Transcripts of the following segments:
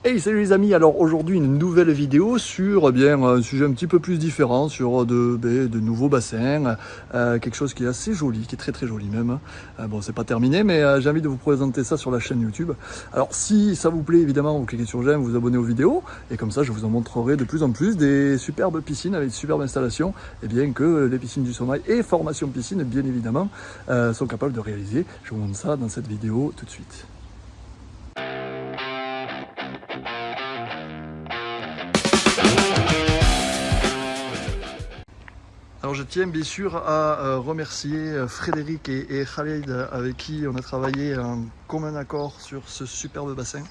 Hey, salut les amis, alors aujourd'hui une nouvelle vidéo sur un sujet un petit peu plus différent, sur de nouveaux bassins, quelque chose qui est assez joli, qui est très très joli même. Bon, c'est pas terminé, mais j'ai envie de vous présenter ça sur la chaîne YouTube. Alors si ça vous plaît, évidemment, vous cliquez sur j'aime, vous abonnez aux vidéos, et comme ça je vous en montrerai de plus en plus des superbes piscines avec de superbes installations, et bien que les piscines du sommeil et formation piscine, bien évidemment, sont capables de réaliser. Je vous montre ça dans cette vidéo tout de suite. Alors je tiens bien sûr à remercier Frédéric et Khalid avec qui on a travaillé en commun accord sur ce superbe bassin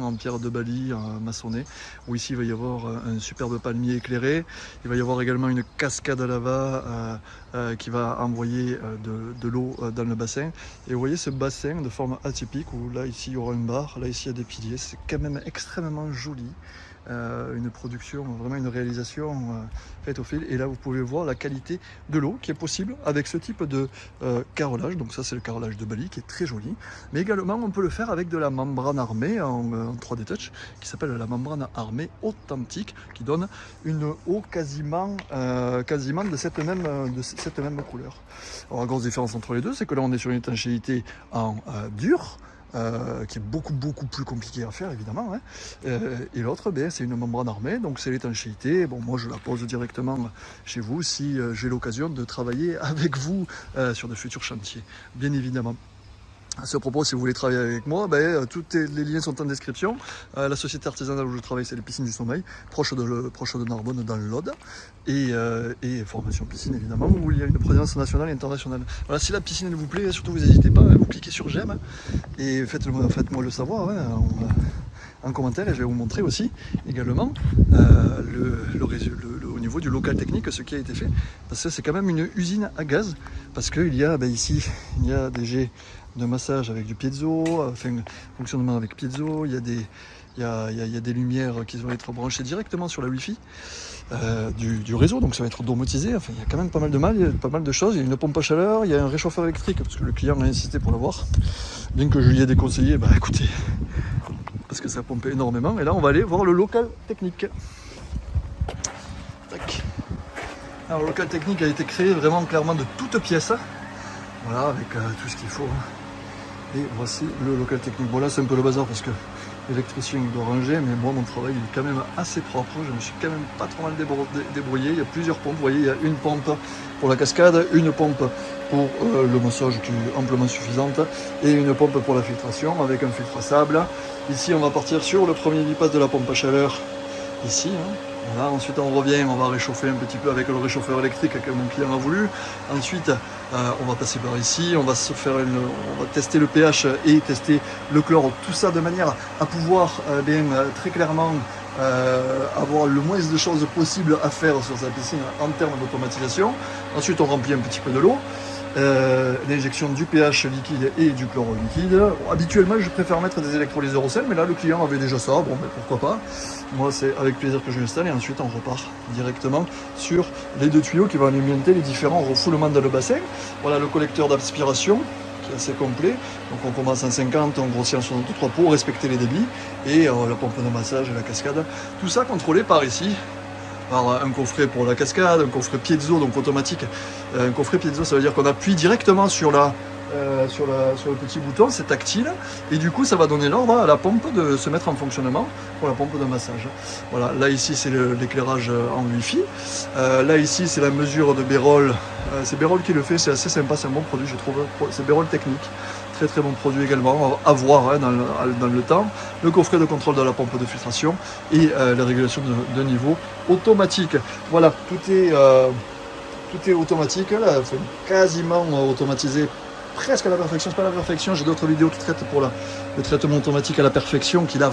en pierre de Bali maçonné, où ici il va y avoir un superbe palmier éclairé, il va y avoir également une cascade à lava qui va envoyer de l'eau dans le bassin. Et vous voyez ce bassin de forme atypique où là ici il y aura une barre, là ici il y a des piliers, c'est quand même extrêmement joli. Une production, vraiment une réalisation faite au fil. Et là vous pouvez voir la qualité de l'eau qui est possible avec ce type de carrelage. Donc ça c'est le carrelage de Bali qui est très joli. Mais également on peut le faire avec de la membrane armée en 3D Touch qui s'appelle la membrane armée authentique, qui donne une eau quasiment de cette même couleur. Alors la grosse différence entre les deux, c'est que là on est sur une étanchéité en dur, qui est beaucoup plus compliqué à faire évidemment, hein. Et l'autre c'est une membrane armée, donc c'est l'étanchéité. Bon, moi je la pose directement chez vous si j'ai l'occasion de travailler avec vous sur de futurs chantiers, bien évidemment. À ce propos, si vous voulez travailler avec moi, tous les liens sont en description. La société artisanale où je travaille, c'est les piscines du sommeil, proche de Narbonne, dans le Lot. Et formation piscine, évidemment, où il y a une présence nationale et internationale. Voilà, si la piscine elle vous plaît, surtout vous n'hésitez pas, vous cliquez sur j'aime et faites-moi le savoir en commentaire, et je vais vous montrer aussi également au niveau du local technique ce qui a été fait. Parce que c'est quand même une usine à gaz, parce qu'il y a ici, il y a des jets de massage avec du piezo, fonctionnement avec piezo, il y a des lumières qui vont être branchées directement sur la Wi-Fi du réseau, donc ça va être domotisé. Enfin, il y a quand même pas mal de choses. Il y a une pompe à chaleur, il y a un réchauffeur électrique, parce que le client a insisté pour l'avoir. Bien que je lui ai déconseillé, écoutez, parce que ça pompe énormément. Et là, on va aller voir le local technique. Tac. Alors, le local technique a été créé vraiment clairement de toutes pièces. Voilà, avec tout ce qu'il faut. Et voici le local technique. Bon, là c'est un peu le bazar parce que l'électricien doit ranger, mais moi mon travail il est quand même assez propre. Je me suis quand même pas trop mal débrouillé. Il y a plusieurs pompes. Vous voyez, il y a une pompe pour la cascade, une pompe pour le massage qui est amplement suffisante, et une pompe pour la filtration avec un filtre à sable. Ici on va partir sur le premier bypass de la pompe à chaleur. Ici, voilà. Ensuite on revient, on va réchauffer un petit peu avec le réchauffeur électrique que mon client a voulu. Ensuite on va passer par ici, on va tester le pH et tester le chlore, tout ça de manière à pouvoir très clairement avoir le moins de choses possibles à faire sur sa piscine en termes d'automatisation. Ensuite on remplit un petit peu de l'eau, l'injection du pH liquide et du chlore liquide. Bon, habituellement je préfère mettre des électrolyseurs au sel, mais là le client avait déjà ça, bon pourquoi pas. Moi c'est avec plaisir que je l'installe, et ensuite on repart directement sur les deux tuyaux qui vont alimenter les différents refoulements dans le bassin. Voilà le collecteur d'aspiration qui est assez complet, donc on commence en 50, on grossit en 63 pour respecter les débits, et la pompe de massage et la cascade, tout ça contrôlé par ici, par un coffret pour la cascade, un coffret piezo, donc automatique. Un coffret piezo, ça veut dire qu'on appuie directement sur le petit bouton, c'est tactile, et du coup ça va donner l'ordre à la pompe de se mettre en fonctionnement pour la pompe de massage. Voilà, là ici c'est l'éclairage en Wi-Fi, là ici c'est la mesure de Bérol, c'est Bérol qui le fait, c'est assez sympa, c'est un bon produit je trouve, c'est Bérol Technique. Très bon produit également, à voir dans le temps. Le coffret de contrôle de la pompe de filtration et la régulation de niveau automatique. Voilà, tout est automatique, là, quasiment automatisé, presque à la perfection. C'est pas la perfection, j'ai d'autres vidéos qui traitent pour le traitement automatique à la perfection, on a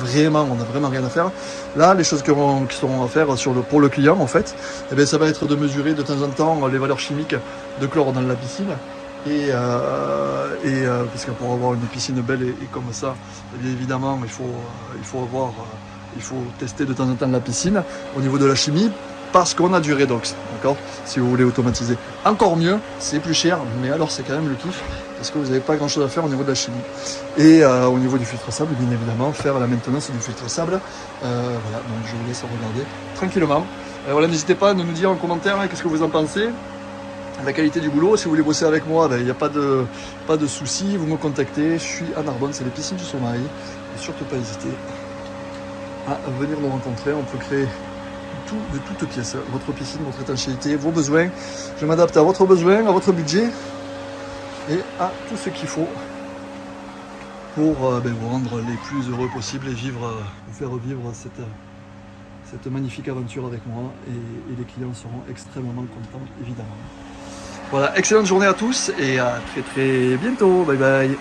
vraiment rien à faire. Là, les choses qui seront à faire pour le client en fait, ça va être de mesurer de temps en temps les valeurs chimiques de chlore dans la piscine. Parce que pour avoir une piscine belle et comme ça, bien évidemment il faut tester de temps en temps la piscine au niveau de la chimie, parce qu'on a du redox. Donc d'accord. Si vous voulez automatiser, encore mieux, c'est plus cher, mais alors c'est quand même le kiff, parce que vous n'avez pas grand chose à faire au niveau de la chimie. Et au niveau du filtre sable, bien évidemment, faire la maintenance du filtre sable. Voilà, donc je vous laisse regarder tranquillement. Voilà, n'hésitez pas à nous dire en commentaire qu'est-ce que vous en pensez. La qualité du boulot, si vous voulez bosser avec moi, il n'y a pas de souci, vous me contactez, je suis à Narbonne, c'est les piscines du Sommeil, et surtout pas hésiter à venir nous rencontrer, on peut créer tout de toutes pièces, votre piscine, votre étanchéité, vos besoins, je m'adapte à votre besoin, à votre budget, et à tout ce qu'il faut pour vous rendre les plus heureux possible et vous faire vivre cette magnifique aventure avec moi, et les clients seront extrêmement contents, évidemment. Voilà, excellente journée à tous et à très très bientôt. Bye bye.